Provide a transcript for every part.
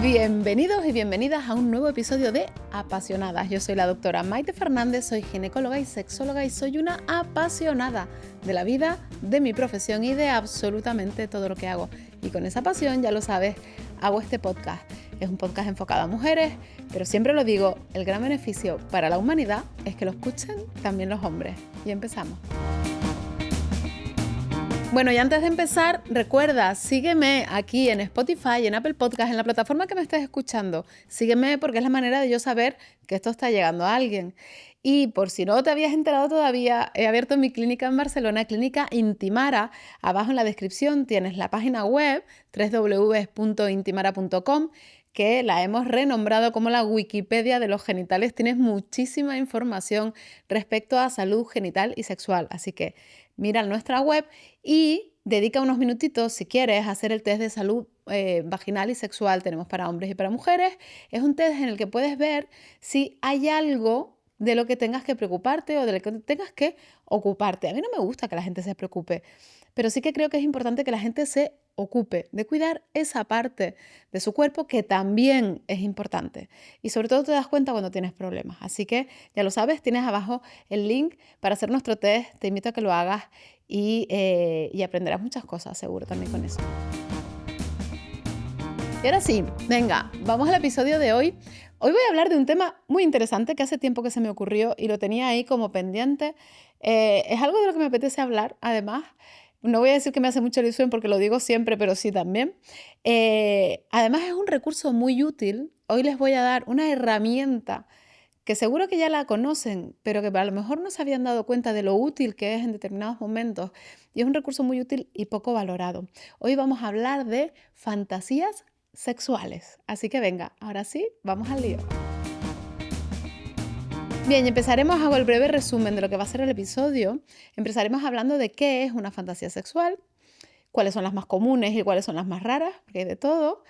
Bienvenidos y bienvenidas a un nuevo episodio de Apasionadas. Yo soy la doctora Maite Fernández, soy ginecóloga y sexóloga y soy una apasionada de la vida, de mi profesión y de absolutamente todo lo que hago. Y con esa pasión, ya lo sabes, hago este podcast. Es un podcast enfocado a mujeres, pero siempre lo digo, el gran beneficio para la humanidad es que lo escuchen también los hombres. Y empezamos. Bueno, y antes de empezar, recuerda, sígueme aquí en Spotify, en Apple Podcast, en la plataforma que me estés escuchando. Sígueme porque es la manera de yo saber que esto está llegando a alguien. Y por si no te habías enterado todavía, he abierto mi clínica en Barcelona, Clínica Intimara. Abajo en la descripción tienes la página web www.intimara.com, que la hemos renombrado como la Wikipedia de los genitales. Tienes muchísima información respecto a salud genital y sexual. Así que mira nuestra web y dedica unos minutitos, si quieres, a hacer el test de salud vaginal y sexual. Tenemos para hombres y para mujeres. Es un test en el que puedes ver si hay algo de lo que tengas que preocuparte o de lo que tengas que ocuparte. A mí no me gusta que la gente se preocupe, pero sí que creo que es importante que la gente se ocupe de cuidar esa parte de su cuerpo que también es importante. Y sobre todo te das cuenta cuando tienes problemas. Así que ya lo sabes, tienes abajo el link para hacer nuestro test. Te invito a que lo hagas y aprenderás muchas cosas, seguro, también con eso. Y ahora sí, venga, vamos al episodio de hoy. Hoy voy a hablar de un tema muy interesante que hace tiempo que se me ocurrió y lo tenía ahí como pendiente. Es algo de lo que me apetece hablar, además. No voy a decir que me hace mucha ilusión porque lo digo siempre, pero sí también. Además es un recurso muy útil. Hoy les voy a dar una herramienta que seguro que ya la conocen, pero que a lo mejor no se habían dado cuenta de lo útil que es en determinados momentos. Y es un recurso muy útil y poco valorado. Hoy vamos a hablar de fantasías sexuales. Así que venga, ahora sí, vamos al lío. Bien, empezaremos, hago el breve resumen de lo que va a ser el episodio. Empezaremos hablando de qué es una fantasía sexual, cuáles son las más comunes y cuáles son las más raras, porque hay de todo.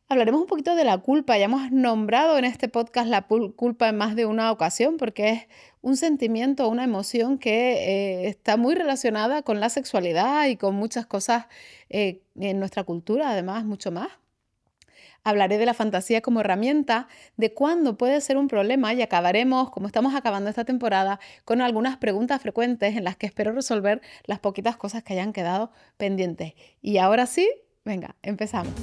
Hablaremos un poquito de la culpa. Ya hemos nombrado en este podcast la culpa en más de una ocasión porque es un sentimiento, una emoción que está muy relacionada con la sexualidad y con muchas cosas en nuestra cultura, además, mucho más. Hablaré de la fantasía como herramienta, de cuándo puede ser un problema y acabaremos, como estamos acabando esta temporada, con algunas preguntas frecuentes en las que espero resolver las poquitas cosas que hayan quedado pendientes. Y ahora sí, venga, empezamos.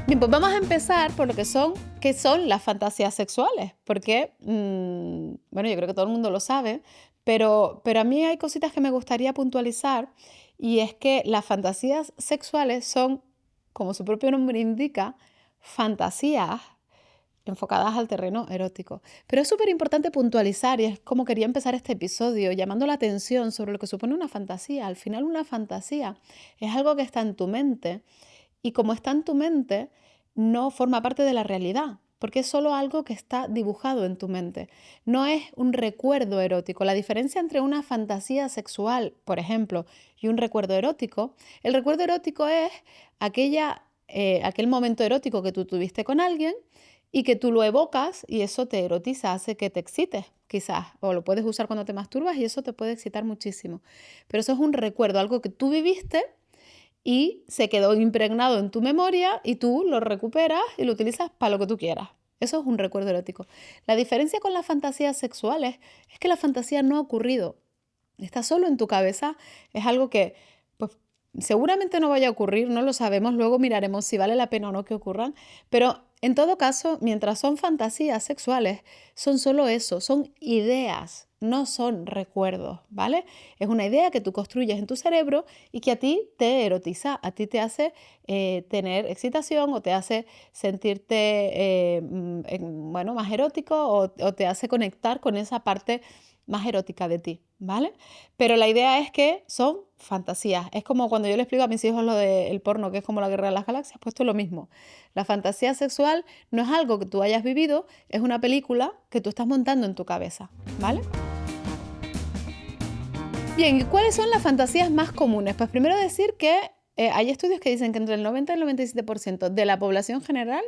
Bien, pues vamos a empezar por lo que son, ¿qué son las fantasías sexuales? Porque, bueno, yo creo que todo el mundo lo sabe, pero a mí hay cositas que me gustaría puntualizar y es que las fantasías sexuales son, como su propio nombre indica, fantasías enfocadas al terreno erótico. Pero es súper importante puntualizar y es como quería empezar este episodio, llamando la atención sobre lo que supone una fantasía. Al final una fantasía es algo que está en tu mente y como está en tu mente, no forma parte de la realidad, porque es solo algo que está dibujado en tu mente. No es un recuerdo erótico. La diferencia entre una fantasía sexual, por ejemplo, y un recuerdo erótico, el recuerdo erótico es aquel momento erótico que tú tuviste con alguien y que tú lo evocas y eso te erotiza, hace que te excites, quizás, o lo puedes usar cuando te masturbas y eso te puede excitar muchísimo. Pero eso es un recuerdo, algo que tú viviste y se quedó impregnado en tu memoria y tú lo recuperas y lo utilizas para lo que tú quieras. Eso es un recuerdo erótico. La diferencia con las fantasías sexuales es que la fantasía no ha ocurrido. Está solo en tu cabeza. Es algo que pues, seguramente no vaya a ocurrir, no lo sabemos. Luego miraremos si vale la pena o no que ocurran. Pero en todo caso, mientras son fantasías sexuales, son solo eso, son ideas. No son recuerdos, ¿vale? Es una idea que tú construyes en tu cerebro y que a ti te erotiza, a ti te hace tener excitación o te hace sentirte más erótico o te hace conectar con esa parte más erótica de ti, ¿vale? Pero la idea es que son fantasías. Es como cuando yo le explico a mis hijos lo del porno, que es como la guerra de las galaxias, pues esto es lo mismo. La fantasía sexual no es algo que tú hayas vivido, es una película que tú estás montando en tu cabeza, ¿vale? Bien, ¿y cuáles son las fantasías más comunes? Pues primero decir que hay estudios que dicen que entre el 90 y el 97% de la población general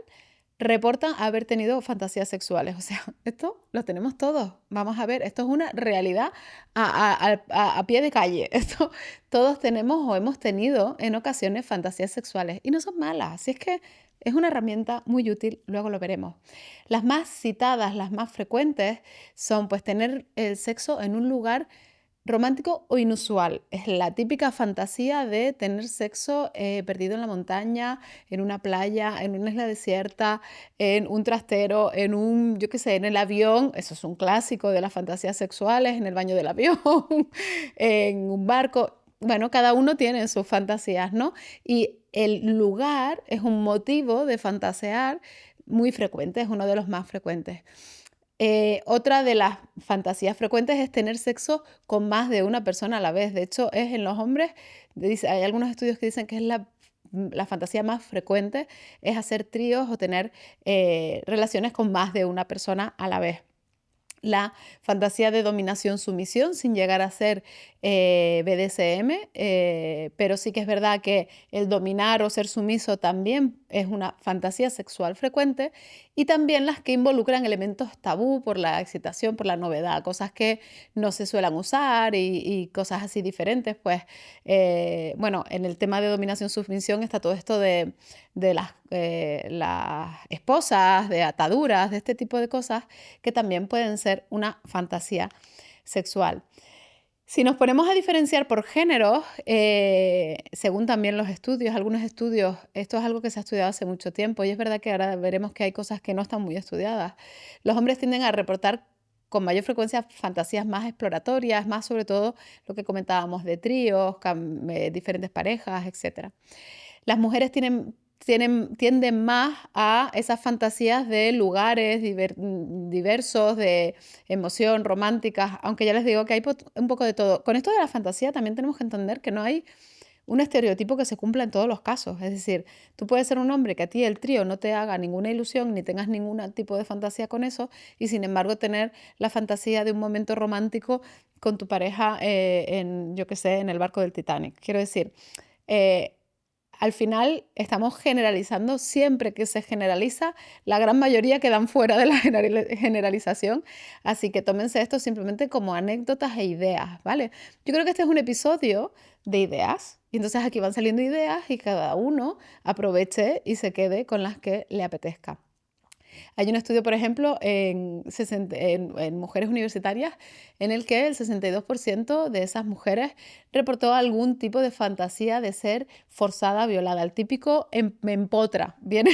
reportan haber tenido fantasías sexuales. O sea, esto lo tenemos todos. Vamos a ver, esto es una realidad a pie de calle. Esto, todos tenemos o hemos tenido en ocasiones fantasías sexuales y no son malas. Así es que es una herramienta muy útil, luego lo veremos. Las más citadas, las más frecuentes son pues tener el sexo en un lugar romántico o inusual. Es la típica fantasía de tener sexo perdido en la montaña, en una playa, en una isla desierta, en un trastero, en un, yo qué sé, en el avión. Eso es un clásico de las fantasías sexuales, en el baño del avión, en un barco. Bueno, cada uno tiene sus fantasías, ¿no? Y el lugar es un motivo de fantasear muy frecuente, es uno de los más frecuentes. Otra de las fantasías frecuentes es tener sexo con más de una persona a la vez. De hecho, es en los hombres, hay algunos estudios que dicen que es la fantasía más frecuente, es hacer tríos o tener relaciones con más de una persona a la vez. La fantasía de dominación-sumisión sin llegar a ser BDSM, pero sí que es verdad que el dominar o ser sumiso también es una fantasía sexual frecuente, y también las que involucran elementos tabú por la excitación, por la novedad, cosas que no se suelen usar y cosas así diferentes. Pues bueno, en el tema de dominación-sumisión está todo esto de las esposas, de ataduras, de este tipo de cosas que también pueden ser una fantasía sexual. Si nos ponemos a diferenciar por géneros, según también los estudios, algunos estudios, esto es algo que se ha estudiado hace mucho tiempo y es verdad que ahora veremos que hay cosas que no están muy estudiadas. Los hombres tienden a reportar con mayor frecuencia fantasías más exploratorias, más sobre todo lo que comentábamos de tríos, diferentes parejas, etc. Las mujeres tienden más a esas fantasías de lugares diversos, de emoción, románticas, aunque ya les digo que hay un poco de todo. Con esto de la fantasía también tenemos que entender que no hay un estereotipo que se cumpla en todos los casos. Es decir, tú puedes ser un hombre que a ti el trío no te haga ninguna ilusión ni tengas ningún tipo de fantasía con eso y sin embargo tener la fantasía de un momento romántico con tu pareja yo qué sé, en el barco del Titanic. Quiero decir, eh, al final estamos generalizando, siempre que se generaliza, la gran mayoría quedan fuera de la generalización, así que tómense esto simplemente como anécdotas e ideas, ¿vale? Yo creo que este es un episodio de ideas, y entonces aquí van saliendo ideas y cada uno aproveche y se quede con las que le apetezca. Hay un estudio, por ejemplo, en mujeres universitarias en el que el 62% de esas mujeres reportó algún tipo de fantasía de ser forzada, violada. El típico me empotra, viene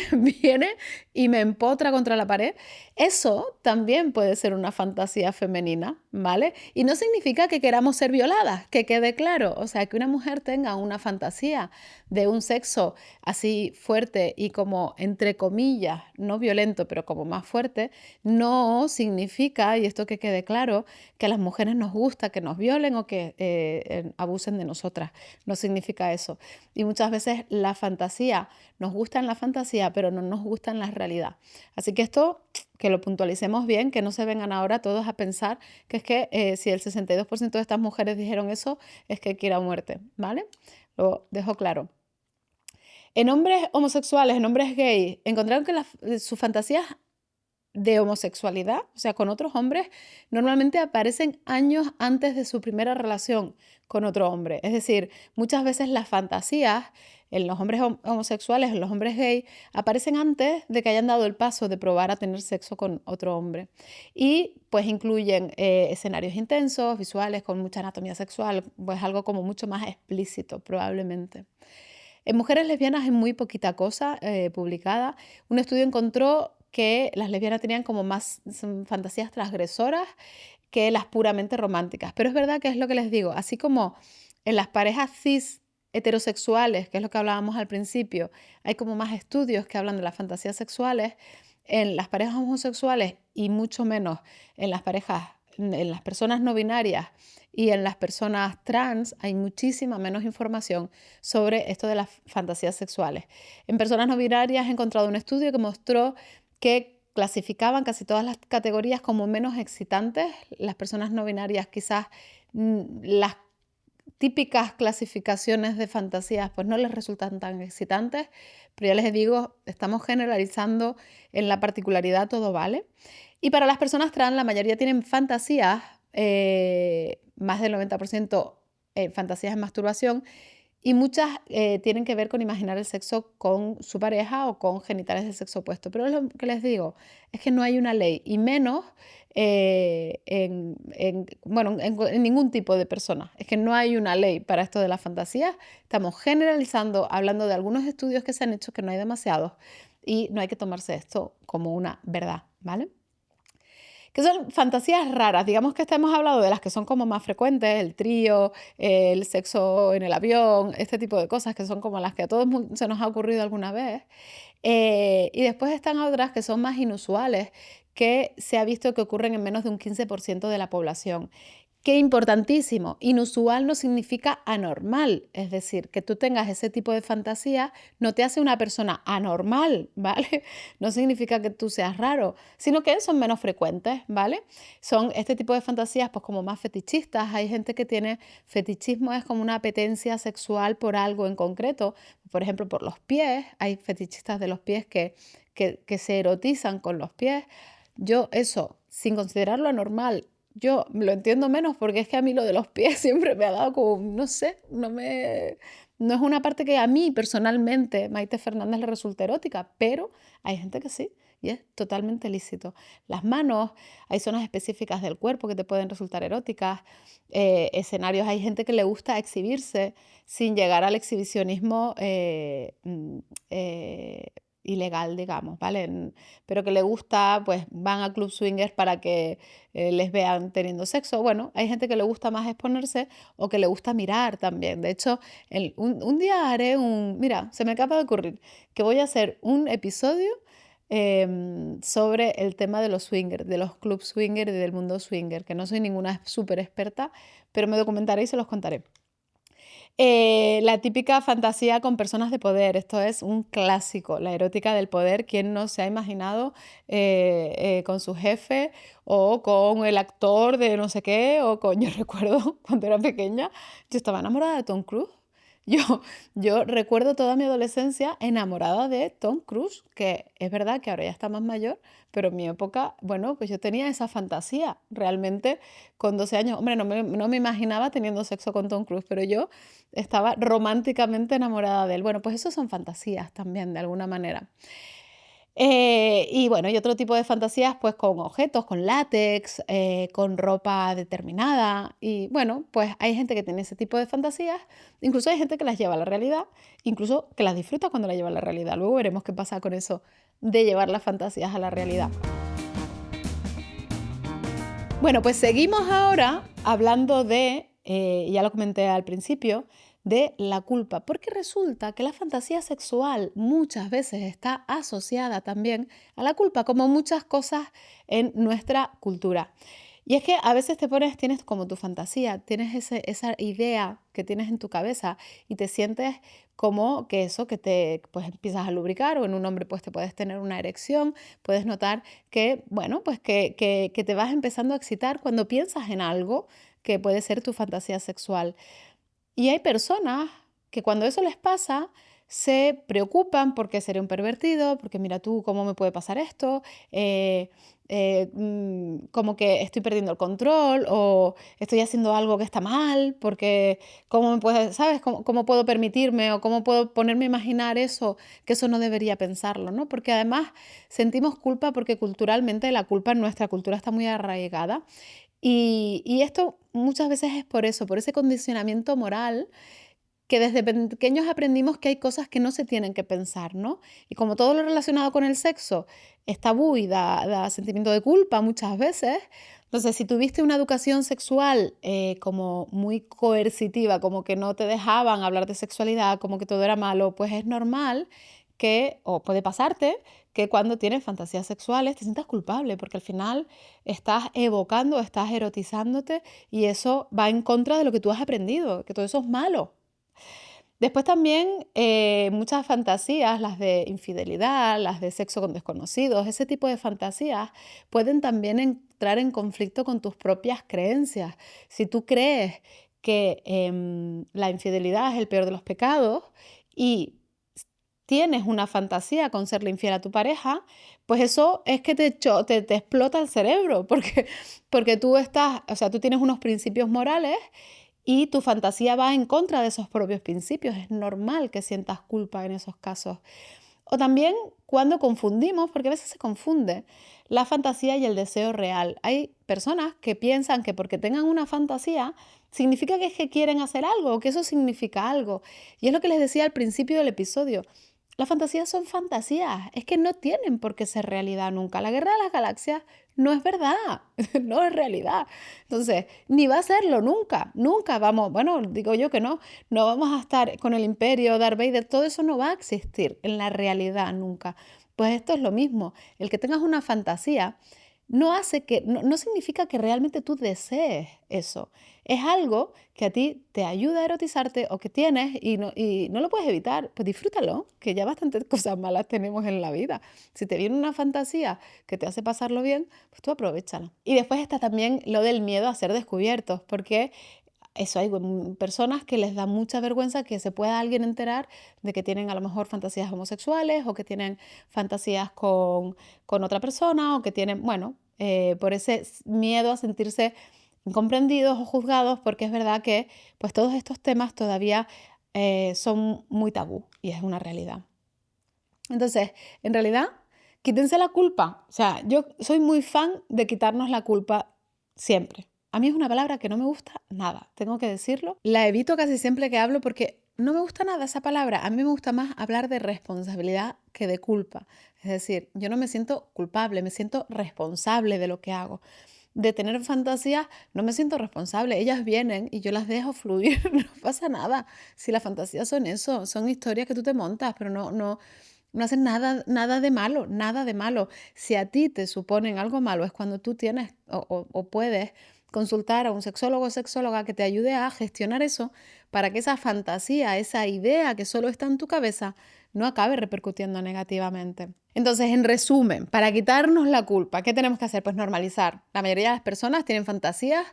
y me empotra contra la pared. Eso también puede ser una fantasía femenina, ¿vale? Y no significa que queramos ser violadas, que quede claro. O sea, que una mujer tenga una fantasía de un sexo así fuerte y como, entre comillas, no violento, pero como más fuerte, no significa, y esto que quede claro, que a las mujeres nos gusta que nos violen o que abusen de nosotras. No significa eso. Y muchas veces la fantasía, nos gusta en la fantasía, pero no nos gusta en la realidad. Así que esto, que lo puntualicemos bien, que no se vengan ahora todos a pensar que es que si el 62% de estas mujeres dijeron eso, es que quiera muerte, ¿vale? Lo dejo claro. En hombres homosexuales, en hombres gays, encontraron que sus fantasías de homosexualidad, o sea, con otros hombres, normalmente aparecen años antes de su primera relación con otro hombre. Es decir, muchas veces las fantasías en los hombres homosexuales, en los hombres gays, aparecen antes de que hayan dado el paso de probar a tener sexo con otro hombre. Y pues incluyen escenarios intensos, visuales, con mucha anatomía sexual, pues algo como mucho más explícito probablemente. En mujeres lesbianas hay muy poquita cosa publicada. Un estudio encontró que las lesbianas tenían como más fantasías transgresoras que las puramente románticas. Pero es verdad que es lo que les digo, así como en las parejas cis heterosexuales, que es lo que hablábamos al principio, hay como más estudios que hablan de las fantasías sexuales, en las parejas homosexuales y mucho menos en en las personas no binarias y en las personas trans hay muchísima menos información sobre esto de las fantasías sexuales. En personas no binarias he encontrado un estudio que mostró que clasificaban casi todas las categorías como menos excitantes. Las personas no binarias quizás las típicas clasificaciones de fantasías pues no les resultan tan excitantes, pero ya les digo, estamos generalizando en la particularidad, todo vale. Y para las personas trans, la mayoría tienen fantasías, más del 90% fantasías en masturbación, y muchas tienen que ver con imaginar el sexo con su pareja o con genitales del sexo opuesto. Pero lo que les digo es que no hay una ley, y menos bueno, en ningún tipo de persona. Es que no hay una ley para esto de las fantasías. Estamos generalizando, hablando de algunos estudios que se han hecho, que no hay demasiados, y no hay que tomarse esto como una verdad, ¿vale? Que son fantasías raras. Digamos que hemos hablado de las que son como más frecuentes, el trío, el sexo en el avión, este tipo de cosas que son como las que a todos se nos ha ocurrido alguna vez. Y después están otras que son más inusuales, que se ha visto que ocurren en menos de un 15% de la población. Qué importantísimo, inusual no significa anormal, es decir, que tú tengas ese tipo de fantasía no te hace una persona anormal, ¿vale? No significa que tú seas raro, sino que son menos frecuentes, ¿vale? Son este tipo de fantasías pues como más fetichistas. Hay gente que tiene fetichismo, es como una apetencia sexual por algo en concreto, por ejemplo, por los pies. Hay fetichistas de los pies que se erotizan con los pies. Yo eso, sin considerarlo anormal, yo lo entiendo menos porque es que a mí lo de los pies siempre me ha dado como, no sé, no es una parte que a mí personalmente, Maite Fernández, le resulta erótica, pero hay gente que sí, y es totalmente lícito. Las manos, hay zonas específicas del cuerpo que te pueden resultar eróticas, escenarios, hay gente que le gusta exhibirse sin llegar al exhibicionismo eh, ilegal, digamos, ¿vale? Pero que le gusta, pues van a club swingers para que les vean teniendo sexo. Bueno, hay gente que le gusta más exponerse o que le gusta mirar también. De hecho, un día haré mira, se me acaba de ocurrir que voy a hacer un episodio sobre el tema de los swingers, de los club swingers y del mundo swinger, que no soy ninguna súper experta, pero me documentaré y se los contaré. La típica fantasía con personas de poder, esto es un clásico, la erótica del poder. ¿Quién no se ha imaginado con su jefe o con el actor de no sé qué? Yo recuerdo cuando era pequeña, yo estaba enamorada de Tom Cruise. Yo, yo recuerdo toda mi adolescencia enamorada de Tom Cruise, que es verdad que ahora ya está más mayor, pero en mi época, bueno, pues yo tenía esa fantasía. Realmente con 12 años, hombre, no me imaginaba teniendo sexo con Tom Cruise, pero yo estaba románticamente enamorada de él. Bueno, pues eso son fantasías también, de alguna manera. Y bueno, y otro tipo de fantasías, pues con objetos, con látex, con ropa determinada. Y bueno, pues hay gente que tiene ese tipo de fantasías, incluso hay gente que las lleva a la realidad, incluso que las disfruta cuando las lleva a la realidad. Luego veremos qué pasa con eso de llevar las fantasías a la realidad. Bueno, pues seguimos ahora hablando de, ya lo comenté al principio, de la culpa, porque resulta que la fantasía sexual muchas veces está asociada también a la culpa, como muchas cosas en nuestra cultura. Y es que a veces tienes como tu fantasía, tienes esa idea que tienes en tu cabeza y te sientes como que eso, que te pues empiezas a lubricar, o en un hombre pues te puedes tener una erección, puedes notar que, bueno, pues que te vas empezando a excitar cuando piensas en algo que puede ser tu fantasía sexual. Y hay personas que cuando eso les pasa se preocupan porque seré un pervertido, porque mira tú cómo me puede pasar esto, como que estoy perdiendo el control o estoy haciendo algo que está mal, porque cómo me puede, ¿sabes? ¿Cómo puedo permitirme o cómo puedo ponerme a imaginar eso, que eso no debería pensarlo, ¿no? Porque además sentimos culpa porque culturalmente la culpa en nuestra cultura está muy arraigada y esto muchas veces es por eso, por ese condicionamiento moral que desde pequeños aprendimos que hay cosas que no se tienen que pensar, ¿no? Y como todo lo relacionado con el sexo es tabú y da sentimiento de culpa muchas veces, entonces si tuviste una educación sexual como muy coercitiva, como que no te dejaban hablar de sexualidad, como que todo era malo, pues es normal que, o puede pasarte, que cuando tienes fantasías sexuales te sientas culpable, porque al final estás evocando, estás erotizándote y eso va en contra de lo que tú has aprendido, que todo eso es malo. Después también muchas fantasías, las de infidelidad, las de sexo con desconocidos, ese tipo de fantasías pueden también entrar en conflicto con tus propias creencias. Si tú crees que la infidelidad es el peor de los pecados y tienes una fantasía con serle infiel a tu pareja, pues eso es que te explota el cerebro, porque tú estás, o sea, tú tienes unos principios morales y tu fantasía va en contra de esos propios principios. Es normal que sientas culpa en esos casos. O también cuando confundimos, porque a veces se confunde la fantasía y el deseo real. Hay personas que piensan que porque tengan una fantasía significa que es que quieren hacer algo o que eso significa algo. Y es lo que les decía al principio del episodio. Las fantasías son fantasías, es que no tienen por qué ser realidad nunca. La guerra de las galaxias no es verdad, no es realidad. Entonces, ni va a serlo nunca, nunca vamos, bueno, digo yo que no vamos a estar con el imperio, Darth Vader, todo eso no va a existir en la realidad nunca. Pues esto es lo mismo, el que tengas una fantasía no significa que realmente tú desees eso. Es algo que a ti te ayuda a erotizarte o que tienes y no lo puedes evitar. Pues disfrútalo, que ya bastantes cosas malas tenemos en la vida. Si te viene una fantasía que te hace pasarlo bien, pues tú aprovéchala. Y después está también lo del miedo a ser descubiertos, porque eso hay personas que les da mucha vergüenza que se pueda alguien enterar de que tienen a lo mejor fantasías homosexuales o que tienen fantasías con otra persona o que tienen, bueno, por ese miedo a sentirse incomprendidos o juzgados, porque es verdad que pues todos estos temas todavía son muy tabú y es una realidad. Entonces, en realidad, quítense la culpa. O sea, yo soy muy fan de quitarnos la culpa siempre. A mí es una palabra que no me gusta nada, tengo que decirlo. La evito casi siempre que hablo porque no me gusta nada esa palabra. A mí me gusta más hablar de responsabilidad que de culpa. Es decir, yo no me siento culpable, me siento responsable de lo que hago. De tener fantasías, no me siento responsable. Ellas vienen y yo las dejo fluir, no pasa nada. Si las fantasías son eso, son historias que tú te montas, pero no hacen nada, nada de malo, nada de malo. Si a ti te suponen algo malo es cuando tú tienes o puedes consultar a un sexólogo o sexóloga que te ayude a gestionar eso para que esa fantasía, esa idea que solo está en tu cabeza, no acabe repercutiendo negativamente. Entonces, en resumen, para quitarnos la culpa, ¿qué tenemos que hacer? Pues normalizar. La mayoría de las personas tienen fantasías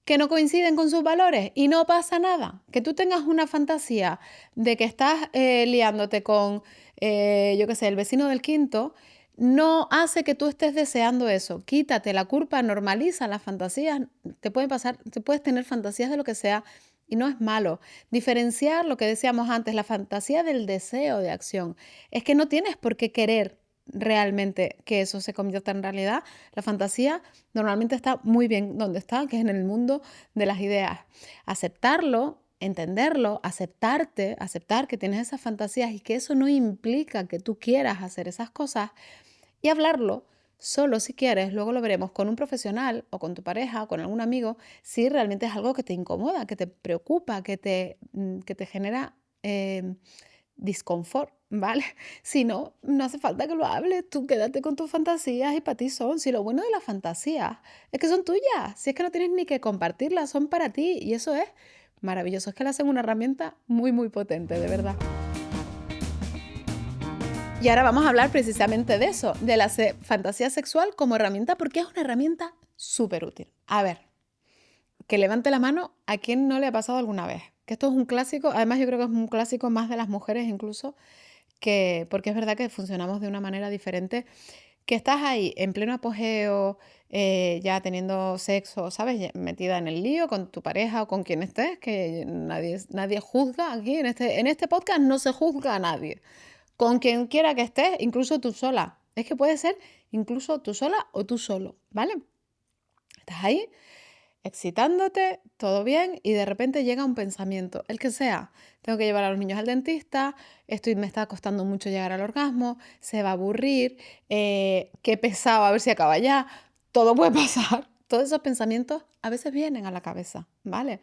que no coinciden con sus valores y no pasa nada. Que tú tengas una fantasía de que estás liándote con, yo qué sé, el vecino del quinto, no hace que tú estés deseando eso. Quítate la culpa, normaliza las fantasías. Te pueden pasar, te puedes tener fantasías de lo que sea y no es malo. Diferenciar lo que decíamos antes, la fantasía del deseo de acción. Es que no tienes por qué querer realmente que eso se convierta en realidad. La fantasía normalmente está muy bien donde está, que es en el mundo de las ideas. Aceptarlo, entenderlo, aceptarte, aceptar que tienes esas fantasías y que eso no implica que tú quieras hacer esas cosas y hablarlo solo si quieres, luego lo veremos con un profesional o con tu pareja o con algún amigo, si realmente es algo que te incomoda, que te preocupa, que te genera disconfort, ¿vale? Si no, no hace falta que lo hables, tú quédate con tus fantasías y para ti son. Si lo bueno de las fantasías es que son tuyas, si es que no tienes ni que compartirlas, son para ti y eso es maravilloso, es que le hacen una herramienta muy, muy potente, de verdad. Y ahora vamos a hablar precisamente de eso, de la fantasía sexual como herramienta, porque es una herramienta súper útil. A ver, que levante la mano a quien no le ha pasado alguna vez. Que esto es un clásico, además yo creo que es un clásico más de las mujeres incluso, porque es verdad que funcionamos de una manera diferente, que estás ahí en pleno apogeo, ya teniendo sexo, ¿sabes? Metida en el lío con tu pareja o con quien estés, que nadie juzga aquí, en este podcast no se juzga a nadie. Con quien quiera que estés, incluso tú sola. Es que puede ser incluso tú sola o tú solo, ¿vale? Estás ahí excitándote, todo bien, y de repente llega un pensamiento, el que sea. Tengo que llevar a los niños al dentista, me está costando mucho llegar al orgasmo, se va a aburrir, qué pesado, a ver si acaba ya. Todo puede pasar. Todos esos pensamientos a veces vienen a la cabeza, ¿vale?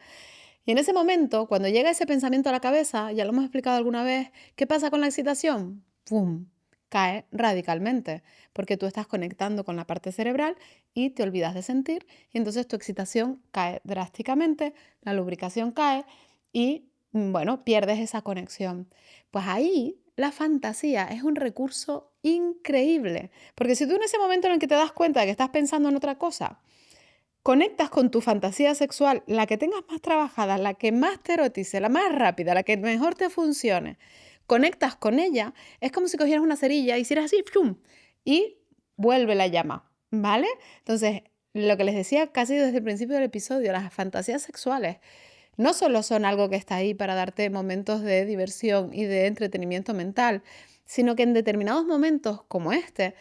Y en ese momento, cuando llega ese pensamiento a la cabeza, ya lo hemos explicado alguna vez, ¿qué pasa con la excitación? ¡Pum! Cae radicalmente, porque tú estás conectando con la parte cerebral y te olvidas de sentir, y entonces tu excitación cae drásticamente, la lubricación cae y, bueno, pierdes esa conexión. Pues ahí la fantasía es un recurso increíble, porque si tú en ese momento en el que te das cuenta de que estás pensando en otra cosa, conectas con tu fantasía sexual, la que tengas más trabajada, la que más te erotice, la más rápida, la que mejor te funcione, conectas con ella, es como si cogieras una cerilla, hicieras así, ¡fum! Y vuelve la llama, ¿vale? Entonces, lo que les decía casi desde el principio del episodio, las fantasías sexuales no solo son algo que está ahí para darte momentos de diversión y de entretenimiento mental, sino que en determinados momentos como este,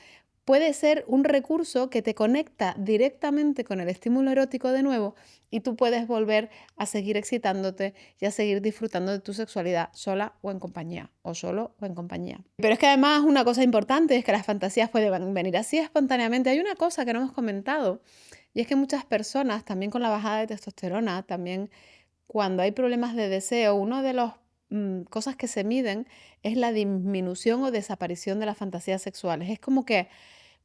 puede ser un recurso que te conecta directamente con el estímulo erótico de nuevo y tú puedes volver a seguir excitándote y a seguir disfrutando de tu sexualidad sola o en compañía, o solo o en compañía. Pero es que además una cosa importante es que las fantasías pueden venir así espontáneamente. Hay una cosa que no hemos comentado y es que muchas personas, también con la bajada de testosterona, también cuando hay problemas de deseo, una de las cosas que se miden es la disminución o desaparición de las fantasías sexuales. Es como que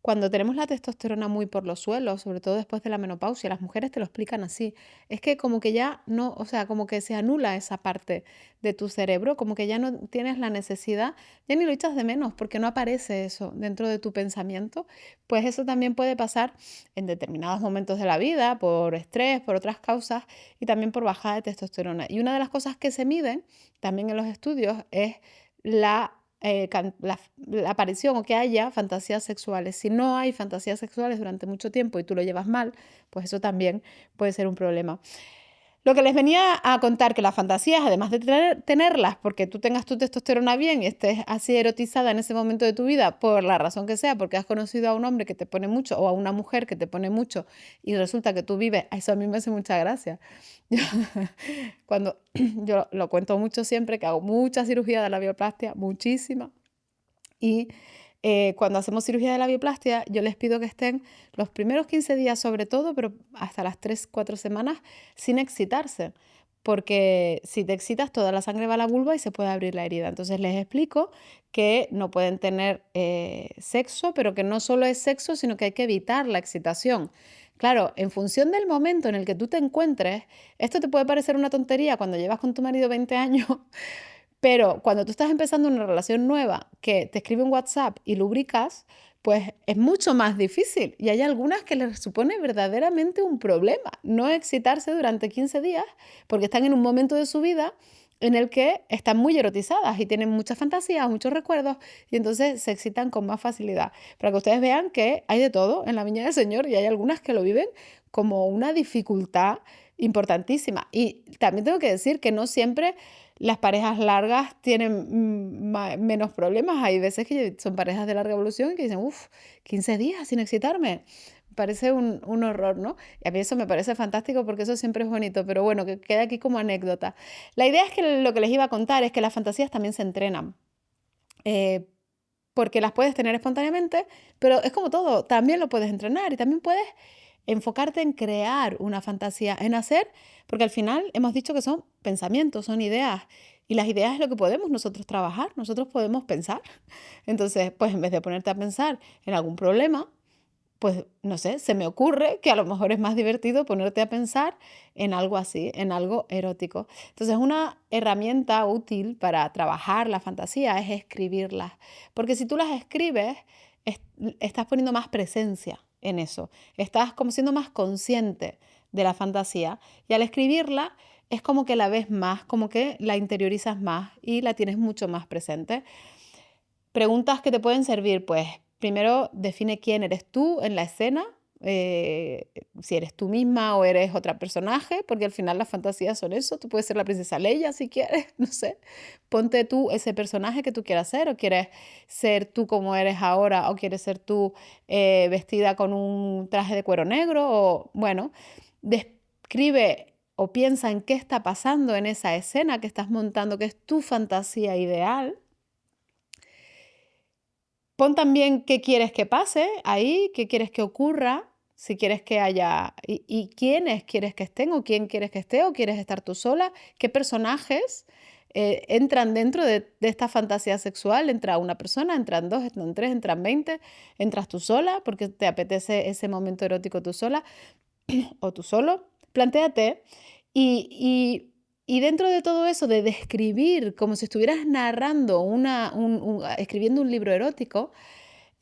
cuando tenemos la testosterona muy por los suelos, sobre todo después de la menopausia, las mujeres te lo explican así, es que como que ya no, o sea, como que se anula esa parte de tu cerebro, como que ya no tienes la necesidad, ya ni lo echas de menos porque no aparece eso dentro de tu pensamiento. Pues eso también puede pasar en determinados momentos de la vida, por estrés, por otras causas y también por bajada de testosterona. Y una de las cosas que se miden también en los estudios es la aparición o que haya fantasías sexuales. Si no hay fantasías sexuales durante mucho tiempo y tú lo llevas mal, pues eso también puede ser un problema. Lo que les venía a contar, que las fantasías, además de tenerlas porque tú tengas tu testosterona bien y estés así erotizada en ese momento de tu vida, por la razón que sea, porque has conocido a un hombre que te pone mucho o a una mujer que te pone mucho y resulta que tú vives, eso a mí me hace mucha gracia. Cuando yo lo cuento mucho siempre, que hago mucha cirugía de labioplastia, muchísima, y cuando hacemos cirugía de labioplastia, yo les pido que estén los primeros 15 días sobre todo, pero hasta las 3 4 semanas sin excitarse, porque si te excitas toda la sangre va a la vulva y se puede abrir la herida. Entonces les explico que no pueden tener sexo, pero que no solo es sexo, sino que hay que evitar la excitación. Claro, en función del momento en el que tú te encuentres, esto te puede parecer una tontería cuando llevas con tu marido 20 años, pero cuando tú estás empezando una relación nueva que te escribe un WhatsApp y lubricas, pues es mucho más difícil. Y hay algunas que les supone verdaderamente un problema no excitarse durante 15 días porque están en un momento de su vida en el que están muy erotizadas y tienen muchas fantasías, muchos recuerdos y entonces se excitan con más facilidad. Para que ustedes vean que hay de todo en la viña del Señor y hay algunas que lo viven como una dificultad importantísima. Y también tengo que decir que no siempre las parejas largas tienen menos problemas. Hay veces que son parejas de larga evolución y que dicen, uff, 15 días sin excitarme. Parece un horror, ¿no? Y a mí eso me parece fantástico porque eso siempre es bonito, pero bueno, que quede aquí como anécdota. La idea es que lo que les iba a contar es que las fantasías también se entrenan. eh, Porque las puedes tener espontáneamente, pero es como todo, también lo puedes entrenar y también puedes enfocarte en crear una fantasía, en hacer, porque al final hemos dicho que son pensamientos, son ideas, y las ideas es lo que podemos nosotros trabajar, nosotros podemos pensar. Entonces, pues en vez de ponerte a pensar en algún problema, pues no sé, se me ocurre que a lo mejor es más divertido ponerte a pensar en algo así, en algo erótico. Entonces, una herramienta útil para trabajar la fantasía es escribirlas, porque si tú las escribes, es- estás poniendo más presencia en eso, estás como siendo más consciente de la fantasía y al escribirla es como que la ves más, como que la interiorizas más y la tienes mucho más presente. Preguntas que te pueden servir, pues primero define quién eres tú en la escena, si eres tú misma o eres otra personaje, porque al final las fantasías son eso, tú puedes ser la princesa Leia si quieres, no sé, ponte tú ese personaje que tú quieras ser o quieres ser tú como eres ahora o quieres ser tú vestida con un traje de cuero negro o bueno, describe o piensa en qué está pasando en esa escena que estás montando, que es tu fantasía ideal. Pon también qué quieres que pase ahí, qué quieres que ocurra, si quieres que haya y quiénes quieres que estén o quién quieres que esté o quieres estar tú sola, qué personajes entran dentro de esta fantasía sexual. Entra una persona, entran dos, entran tres, entran 20, entras tú sola porque te apetece ese momento erótico tú sola o tú solo. Plantéate y, y dentro de todo eso de describir como si estuvieras narrando escribiendo un libro erótico,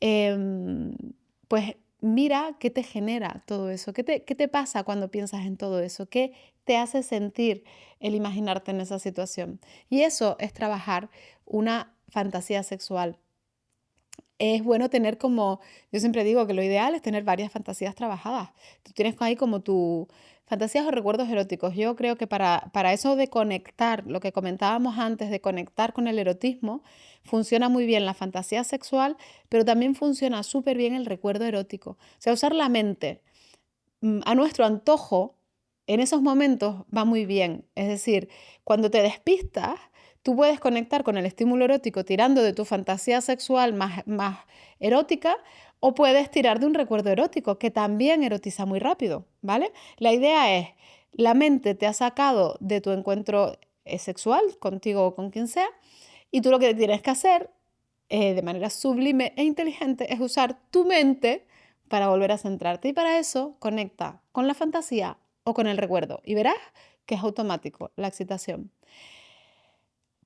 pues mira qué te genera todo eso, qué te pasa cuando piensas en todo eso, qué te hace sentir el imaginarte en esa situación. Y eso es trabajar una fantasía sexual. Es bueno tener como, yo siempre digo que lo ideal es tener varias fantasías trabajadas. Tú tienes ahí como tu fantasías o recuerdos eróticos. Yo creo que para eso de conectar, lo que comentábamos antes, de conectar con el erotismo, funciona muy bien la fantasía sexual, pero también funciona súper bien el recuerdo erótico. O sea, usar la mente a nuestro antojo, en esos momentos va muy bien. Es decir, cuando te despistas, tú puedes conectar con el estímulo erótico tirando de tu fantasía sexual más erótica o puedes tirar de un recuerdo erótico que también erotiza muy rápido, ¿vale? La idea es, la mente te ha sacado de tu encuentro sexual contigo o con quien sea y tú lo que tienes que hacer de manera sublime e inteligente es usar tu mente para volver a centrarte. Y para eso conecta con la fantasía o con el recuerdo. Y verás que es automático la excitación.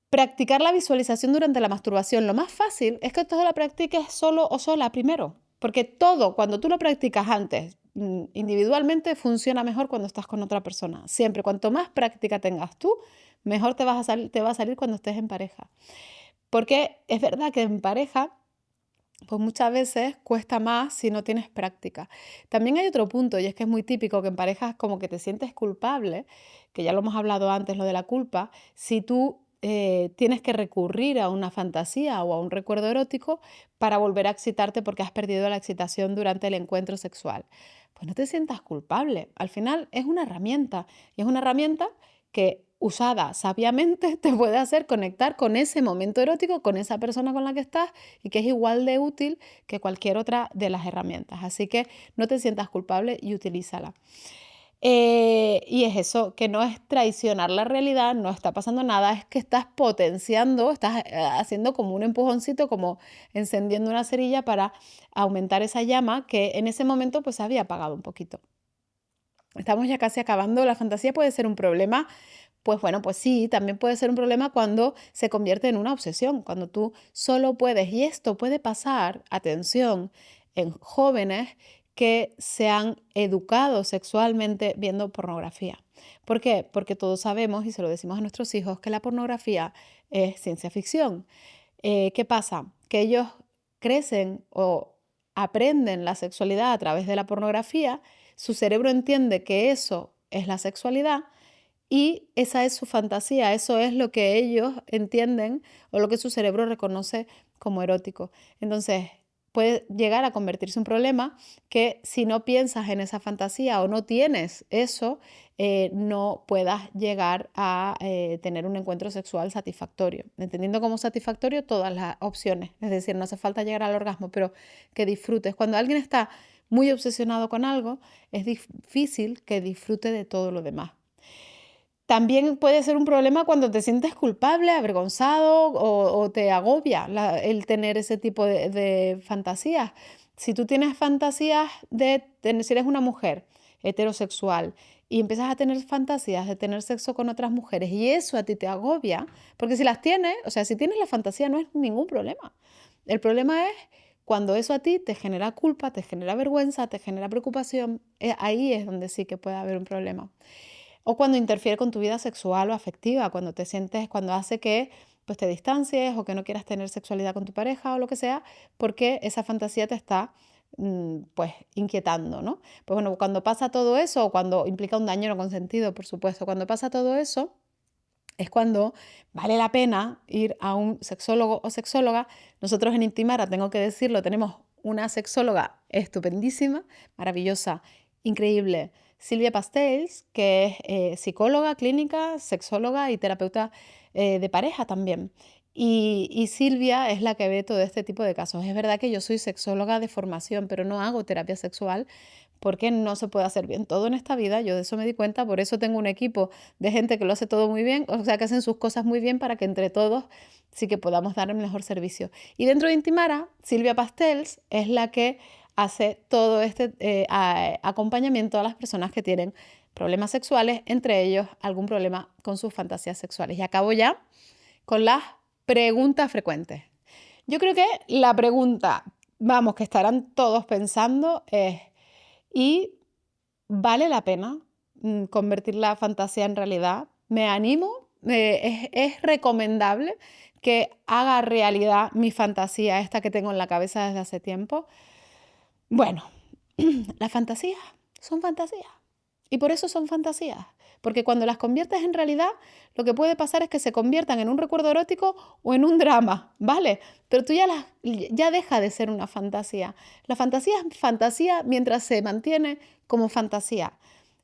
Practicar la visualización durante la masturbación. Lo más fácil es que todo la practiques solo o sola primero. Porque todo, cuando tú lo practicas antes, individualmente, funciona mejor cuando estás con otra persona. Siempre, cuanto más práctica tengas tú, mejor te va a salir cuando estés en pareja. Porque es verdad que en pareja pues muchas veces cuesta más si no tienes práctica. También hay otro punto, y es que es muy típico que en parejas como que te sientes culpable, que ya lo hemos hablado antes, lo de la culpa, si tú tienes que recurrir a una fantasía o a un recuerdo erótico para volver a excitarte porque has perdido la excitación durante el encuentro sexual. Pues no te sientas culpable. Al final es una herramienta, y es una herramienta que usada sabiamente te puede hacer conectar con ese momento erótico, con esa persona con la que estás y que es igual de útil que cualquier otra de las herramientas. Así que no te sientas culpable y utilízala. Y es eso, que no es traicionar la realidad, no está pasando nada, es que estás potenciando, estás haciendo como un empujoncito, como encendiendo una cerilla para aumentar esa llama que en ese momento pues se había apagado un poquito. Estamos ya casi acabando. La fantasía puede ser un problema. Pues bueno, pues sí, también puede ser un problema cuando se convierte en una obsesión, cuando tú solo puedes, y esto puede pasar, atención, en jóvenes que se han educado sexualmente viendo pornografía. ¿Por qué? Porque todos sabemos, y se lo decimos a nuestros hijos, que la pornografía es ciencia ficción. ¿Qué pasa? Que ellos crecen o aprenden la sexualidad a través de la pornografía, su cerebro entiende que eso es la sexualidad y esa es su fantasía, eso es lo que ellos entienden o lo que su cerebro reconoce como erótico. Entonces, puede llegar a convertirse en un problema que si no piensas en esa fantasía o no tienes eso, no puedas llegar a tener un encuentro sexual satisfactorio. Entendiendo como satisfactorio todas las opciones. Es decir, no hace falta llegar al orgasmo, pero que disfrutes. Cuando alguien está muy obsesionado con algo, es difícil que disfrute de todo lo demás. También puede ser un problema cuando te sientes culpable, avergonzado o te agobia el tener ese tipo de fantasías. Si tú tienes fantasías si eres una mujer heterosexual y empiezas a tener fantasías de tener sexo con otras mujeres y eso a ti te agobia, porque si las tienes, o sea, si tienes la fantasía no es ningún problema. El problema es cuando eso a ti te genera culpa, te genera vergüenza, te genera preocupación, ahí es donde sí que puede haber un problema. O cuando interfiere con tu vida sexual o afectiva, cuando hace que pues, te distancies o que no quieras tener sexualidad con tu pareja o lo que sea, porque esa fantasía te está pues inquietando, ¿no? Pues bueno, cuando pasa todo eso, o cuando implica un daño no consentido, por supuesto, cuando pasa todo eso, es cuando vale la pena ir a un sexólogo o sexóloga. Nosotros en Intimara, tengo que decirlo, tenemos una sexóloga estupendísima, maravillosa, increíble, Silvia Pastells, que es psicóloga clínica, sexóloga y terapeuta de pareja también. Y Silvia es la que ve todo este tipo de casos. Es verdad que yo soy sexóloga de formación, pero no hago terapia sexual porque no se puede hacer bien todo en esta vida. Yo de eso me di cuenta, por eso tengo un equipo de gente que lo hace todo muy bien, o sea, que hacen sus cosas muy bien para que entre todos sí que podamos dar el mejor servicio. Y dentro de Intimara, Silvia Pastells es la que hace todo este acompañamiento a las personas que tienen problemas sexuales, entre ellos algún problema con sus fantasías sexuales. Y acabo ya con las preguntas frecuentes. Yo creo que la pregunta vamos, que estarán todos pensando es, ¿y vale la pena convertir la fantasía en realidad? Me animo, es recomendable que haga realidad mi fantasía, esta que tengo en la cabeza desde hace tiempo. Bueno, las fantasías son fantasías. Y por eso son fantasías. Porque cuando las conviertes en realidad, lo que puede pasar es que se conviertan en un recuerdo erótico o en un drama, ¿vale? Pero tú ya deja de ser una fantasía. La fantasía es fantasía mientras se mantiene como fantasía.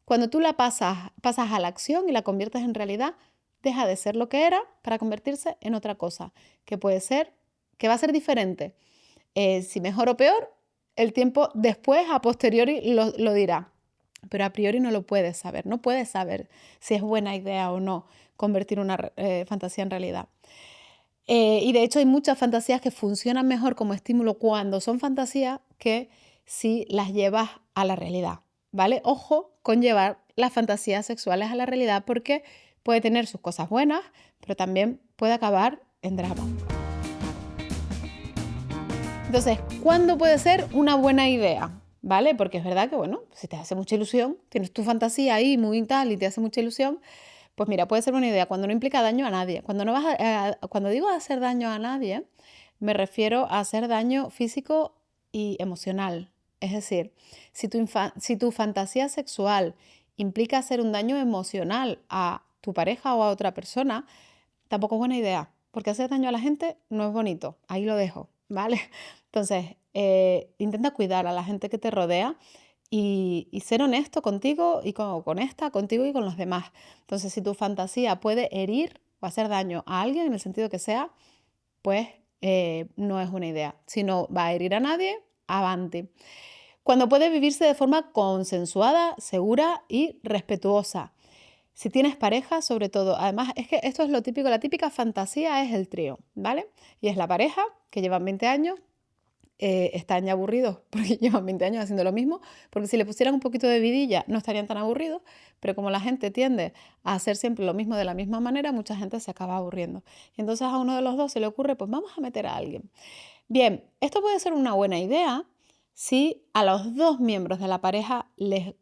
Cuando tú la pasas a la acción y la conviertes en realidad, deja de ser lo que era para convertirse en otra cosa, que puede ser, que va a ser diferente. Si mejor o peor, el tiempo después, a posteriori, lo dirá. Pero a priori no lo puedes saber. No puedes saber si es buena idea o no convertir una fantasía en realidad. Y de hecho hay muchas fantasías que funcionan mejor como estímulo cuando son fantasías que si las llevas a la realidad, ¿vale? Ojo con llevar las fantasías sexuales a la realidad porque puede tener sus cosas buenas, pero también puede acabar en drama. Entonces, ¿cuándo puede ser una buena idea? ¿Vale? Porque es verdad que, bueno, si te hace mucha ilusión, tienes tu fantasía ahí muy tal y te hace mucha ilusión, pues mira, puede ser buena idea cuando no implica daño a nadie. Cuando digo hacer daño a nadie, me refiero a hacer daño físico y emocional. Es decir, si tu fantasía sexual implica hacer un daño emocional a tu pareja o a otra persona, tampoco es buena idea, porque hacer daño a la gente no es bonito. Ahí lo dejo, ¿vale? Entonces, intenta cuidar a la gente que te rodea y ser honesto contigo y contigo y con los demás. Entonces, si tu fantasía puede herir o hacer daño a alguien en el sentido que sea, pues no es una idea. Si no va a herir a nadie, avanti. Cuando puede vivirse de forma consensuada, segura y respetuosa. Si tienes pareja, sobre todo, además es que esto es lo típico, la típica fantasía es el trío, ¿vale? Y es la pareja que llevan 20 años, están ya aburridos porque llevan 20 años haciendo lo mismo, porque si le pusieran un poquito de vidilla no estarían tan aburridos, pero como la gente tiende a hacer siempre lo mismo de la misma manera, mucha gente se acaba aburriendo. Y entonces a uno de los dos se le ocurre, pues vamos a meter a alguien. Bien, esto puede ser una buena idea si a los dos miembros de la pareja les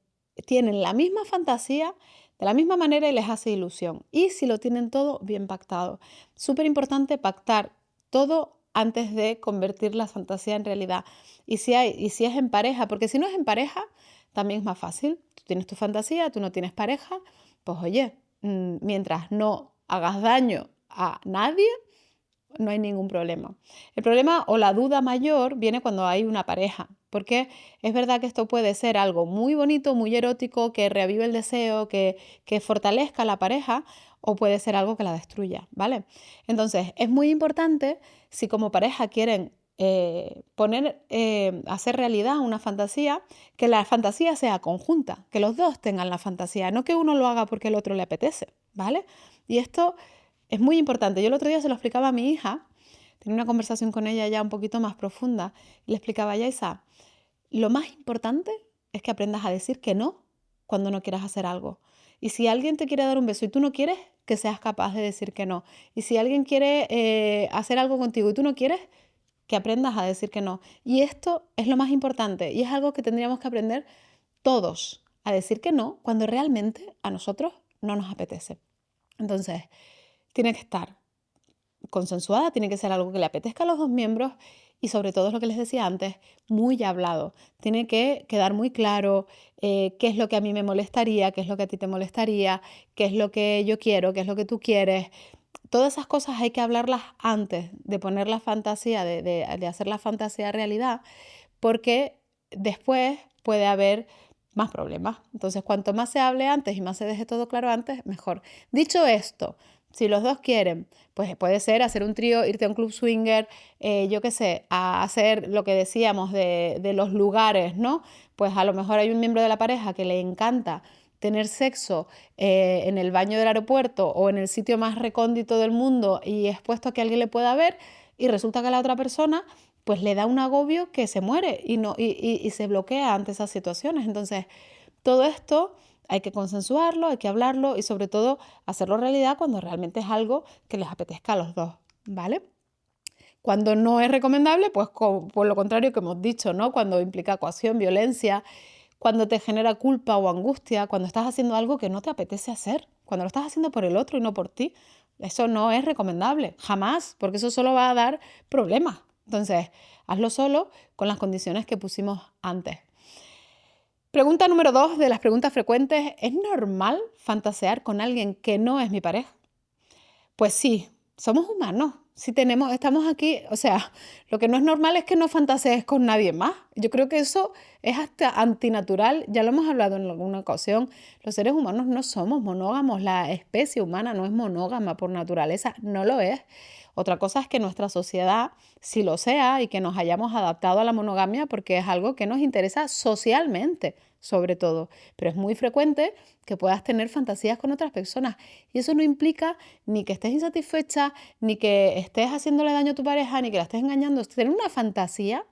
tienen la misma fantasía, de la misma manera y les hace ilusión. Y si lo tienen todo bien pactado. Súper importante pactar todo antes de convertir la fantasía en realidad. Y si es en pareja, porque si no es en pareja, también es más fácil. Tú tienes tu fantasía, tú no tienes pareja, pues oye, mientras no hagas daño a nadie, no hay ningún problema. El problema o la duda mayor viene cuando hay una pareja, porque es verdad que esto puede ser algo muy bonito, muy erótico, que reavive el deseo, que fortalezca a la pareja, o puede ser algo que la destruya, ¿vale? Entonces, es muy importante si como pareja quieren hacer realidad una fantasía, que la fantasía sea conjunta, que los dos tengan la fantasía, no que uno lo haga porque el otro le apetece, ¿vale? Y esto es muy importante. Yo el otro día se lo explicaba a mi hija, tenía una conversación con ella ya un poquito más profunda, y le explicaba a Yaisa, lo más importante es que aprendas a decir que no cuando no quieras hacer algo. Y si alguien te quiere dar un beso y tú no quieres, que seas capaz de decir que no. Y si alguien quiere hacer algo contigo y tú no quieres, que aprendas a decir que no. Y esto es lo más importante y es algo que tendríamos que aprender todos, a decir que no cuando realmente a nosotros no nos apetece. Entonces, tiene que estar consensuada, tiene que ser algo que le apetezca a los dos miembros y sobre todo es lo que les decía antes, muy hablado. Tiene que quedar muy claro qué es lo que a mí me molestaría, qué es lo que a ti te molestaría, qué es lo que yo quiero, qué es lo que tú quieres. Todas esas cosas hay que hablarlas antes de poner la fantasía, de hacer la fantasía realidad, porque después puede haber más problemas. Entonces, cuanto más se hable antes y más se deje todo claro antes, mejor. Dicho esto, si los dos quieren, pues puede ser hacer un trío, irte a un club swinger, yo qué sé, a hacer lo que decíamos de los lugares, ¿no? Pues a lo mejor hay un miembro de la pareja que le encanta tener sexo en el baño del aeropuerto o en el sitio más recóndito del mundo y expuesto a que alguien le pueda ver y resulta que la otra persona pues le da un agobio que se muere y se bloquea ante esas situaciones. Entonces, todo esto hay que consensuarlo, hay que hablarlo y sobre todo hacerlo realidad cuando realmente es algo que les apetezca a los dos, ¿vale? Cuando no es recomendable, pues por lo contrario que hemos dicho, ¿no? Cuando implica coacción, violencia, cuando te genera culpa o angustia, cuando estás haciendo algo que no te apetece hacer, cuando lo estás haciendo por el otro y no por ti, eso no es recomendable, jamás, porque eso solo va a dar problemas. Entonces, hazlo solo con las condiciones que pusimos antes. Pregunta número 2 de las preguntas frecuentes: ¿es normal fantasear con alguien que no es mi pareja? Pues sí, somos humanos. Si estamos aquí, o sea, lo que no es normal es que no fantasees con nadie más. Yo creo que eso es hasta antinatural. Ya lo hemos hablado en alguna ocasión. Los seres humanos no somos monógamos. La especie humana no es monógama por naturaleza, no lo es. Otra cosa es que nuestra sociedad sí lo sea y que nos hayamos adaptado a la monogamia porque es algo que nos interesa socialmente, sobre todo. Pero es muy frecuente que puedas tener fantasías con otras personas y eso no implica ni que estés insatisfecha, ni que estés haciéndole daño a tu pareja, ni que la estés engañando. Tener una fantasía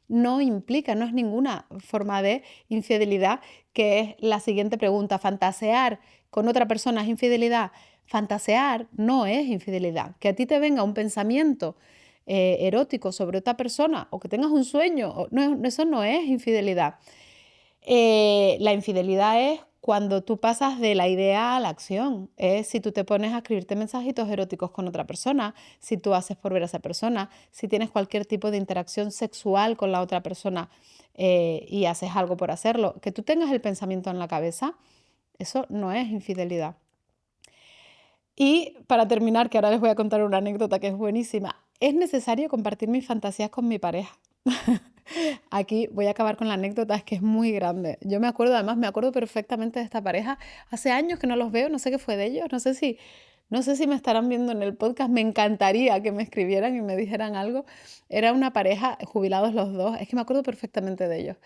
no implica, no es ninguna forma de infidelidad, que es la siguiente pregunta. ¿Fantasear con otra persona es infidelidad? Fantasear no es infidelidad. Que a ti te venga un pensamiento erótico sobre otra persona o que tengas un sueño, eso no es infidelidad. La infidelidad es cuando tú pasas de la idea a la acción. Es si tú te pones a escribirte mensajitos eróticos con otra persona, si tú haces por ver a esa persona, si tienes cualquier tipo de interacción sexual con la otra persona y haces algo por hacerlo. Que tú tengas el pensamiento en la cabeza, eso no es infidelidad. Y para terminar, que ahora les voy a contar una anécdota que es buenísima, es necesario compartir mis fantasías con mi pareja. Aquí voy a acabar con la anécdota, es que es muy grande. Yo además me acuerdo perfectamente de esta pareja. Hace años que no los veo, no sé qué fue de ellos, no sé si me estarán viendo en el podcast. Me encantaría que me escribieran y me dijeran algo. Era una pareja, jubilados los dos, es que me acuerdo perfectamente de ellos.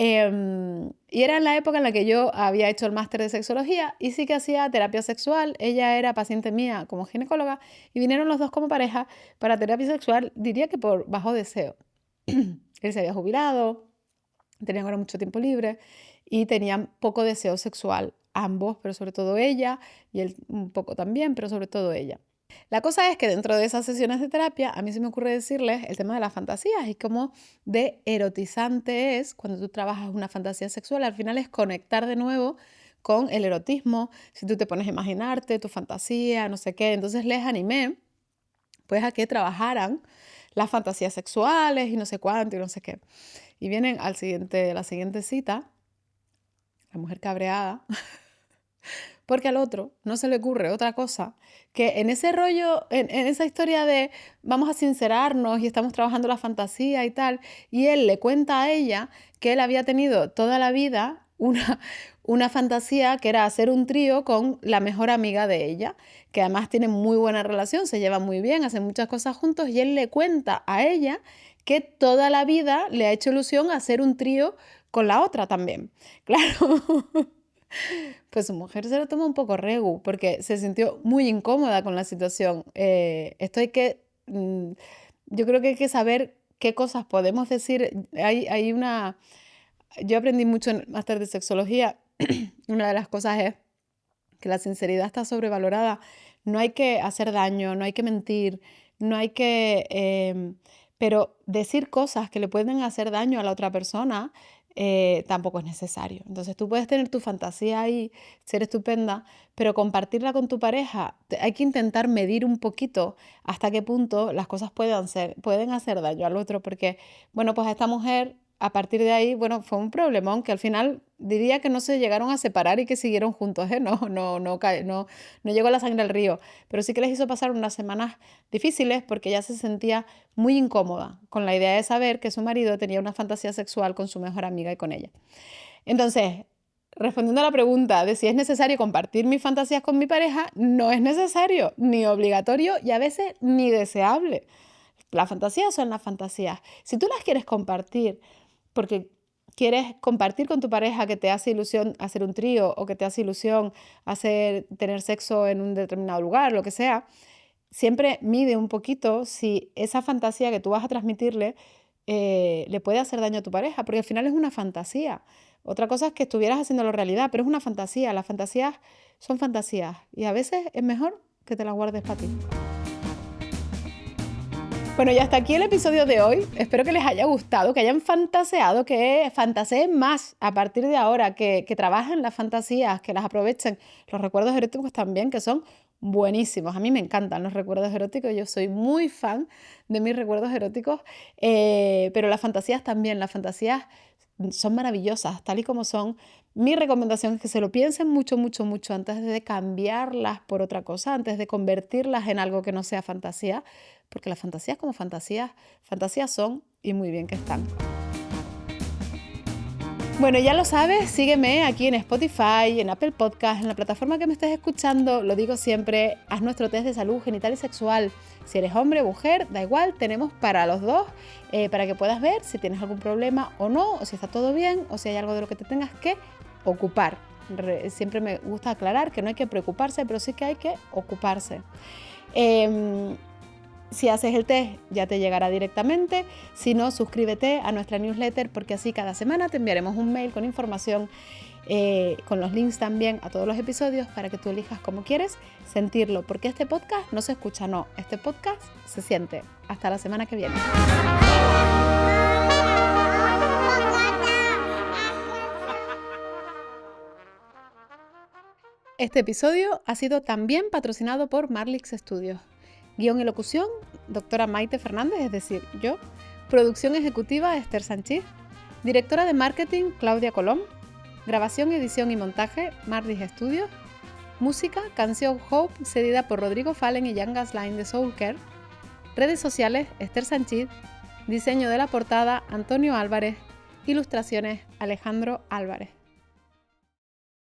Y era en la época en la que yo había hecho el máster de sexología y sí que hacía terapia sexual. Ella era paciente mía como ginecóloga y vinieron los dos como pareja para terapia sexual, diría que por bajo deseo. Él se había jubilado, tenían ahora mucho tiempo libre y tenían poco deseo sexual, ambos, pero sobre todo ella, y él un poco también, pero sobre todo ella. La cosa es que dentro de esas sesiones de terapia a mí se me ocurre decirles el tema de las fantasías y cómo de erotizante es cuando tú trabajas una fantasía sexual. Al final es conectar de nuevo con el erotismo, si tú te pones a imaginarte tu fantasía, no sé qué. Entonces les animé pues a que trabajaran las fantasías sexuales y no sé cuánto y no sé qué. Y vienen la siguiente cita, la mujer cabreada, porque al otro no se le ocurre otra cosa que en ese rollo, en esa historia de vamos a sincerarnos y estamos trabajando la fantasía y tal, y él le cuenta a ella que él había tenido toda la vida una fantasía que era hacer un trío con la mejor amiga de ella, que además tienen muy buena relación, se llevan muy bien, hacen muchas cosas juntos, y él le cuenta a ella que toda la vida le ha hecho ilusión hacer un trío con la otra también. Claro. Pues su mujer se lo toma un poco regu porque se sintió muy incómoda con la situación. Yo creo que hay que saber qué cosas podemos decir. Yo aprendí mucho en el máster de sexología. Una de las cosas es que la sinceridad está sobrevalorada. No hay que hacer daño, no hay que mentir, no hay que... pero decir cosas que le pueden hacer daño a la otra persona tampoco es necesario. Entonces tú puedes tener tu fantasía ahí, ser estupenda, pero compartirla con tu pareja, hay que intentar medir un poquito hasta qué punto las cosas pueden hacer daño al otro, porque, bueno, pues a esta mujer, a partir de ahí, bueno, fue un problemón que al final diría que no se llegaron a separar y que siguieron juntos, ¿eh? No llegó la sangre al río, pero sí que les hizo pasar unas semanas difíciles porque ella se sentía muy incómoda con la idea de saber que su marido tenía una fantasía sexual con su mejor amiga y con ella. Entonces, respondiendo a la pregunta de si es necesario compartir mis fantasías con mi pareja, no es necesario, ni obligatorio y a veces ni deseable. Las fantasías son las fantasías. Si tú las quieres compartir porque quieres compartir con tu pareja que te hace ilusión hacer un trío o que te hace ilusión tener sexo en un determinado lugar, lo que sea, siempre mide un poquito si esa fantasía que tú vas a transmitirle le puede hacer daño a tu pareja, porque al final es una fantasía. Otra cosa es que estuvieras haciéndolo realidad, pero es una fantasía. Las fantasías son fantasías y a veces es mejor que te las guardes para ti. Bueno, y hasta aquí el episodio de hoy. Espero que les haya gustado, que hayan fantaseado, que fantaseen más a partir de ahora, que trabajen las fantasías, que las aprovechen. Los recuerdos eróticos también, que son buenísimos. A mí me encantan los recuerdos eróticos. Yo soy muy fan de mis recuerdos eróticos, pero las fantasías también. Las fantasías son maravillosas, tal y como son. Mi recomendación es que se lo piensen mucho, mucho, mucho antes de cambiarlas por otra cosa, antes de convertirlas en algo que no sea fantasía, porque las fantasías como fantasías son y muy bien que están. Bueno, ya lo sabes, sígueme aquí en Spotify, en Apple Podcast, en la plataforma que me estés escuchando. Lo digo siempre, haz nuestro test de salud genital y sexual. Si eres hombre o mujer, da igual, tenemos para los dos, para que puedas ver si tienes algún problema o no, o si está todo bien, o si hay algo de lo que te tengas que ocupar. Siempre me gusta aclarar que no hay que preocuparse, pero sí que hay que ocuparse. Si haces el test ya te llegará directamente, si no, suscríbete a nuestra newsletter porque así cada semana te enviaremos un mail con información, con los links también a todos los episodios para que tú elijas cómo quieres sentirlo, porque este podcast no se escucha, no, este podcast se siente. Hasta la semana que viene. Este episodio ha sido también patrocinado por Marlix Studios. Guión y locución, doctora Maite Fernández, es decir, yo. Producción ejecutiva, Esther Sánchez. Directora de marketing, Claudia Colón. Grabación, edición y montaje, Marlix Studios. Música, canción Hope, cedida por Rodrigo Fallen y Jan Gasline de Soulcare. Redes sociales, Esther Sánchez. Diseño de la portada, Antonio Álvarez. Ilustraciones, Alejandro Álvarez.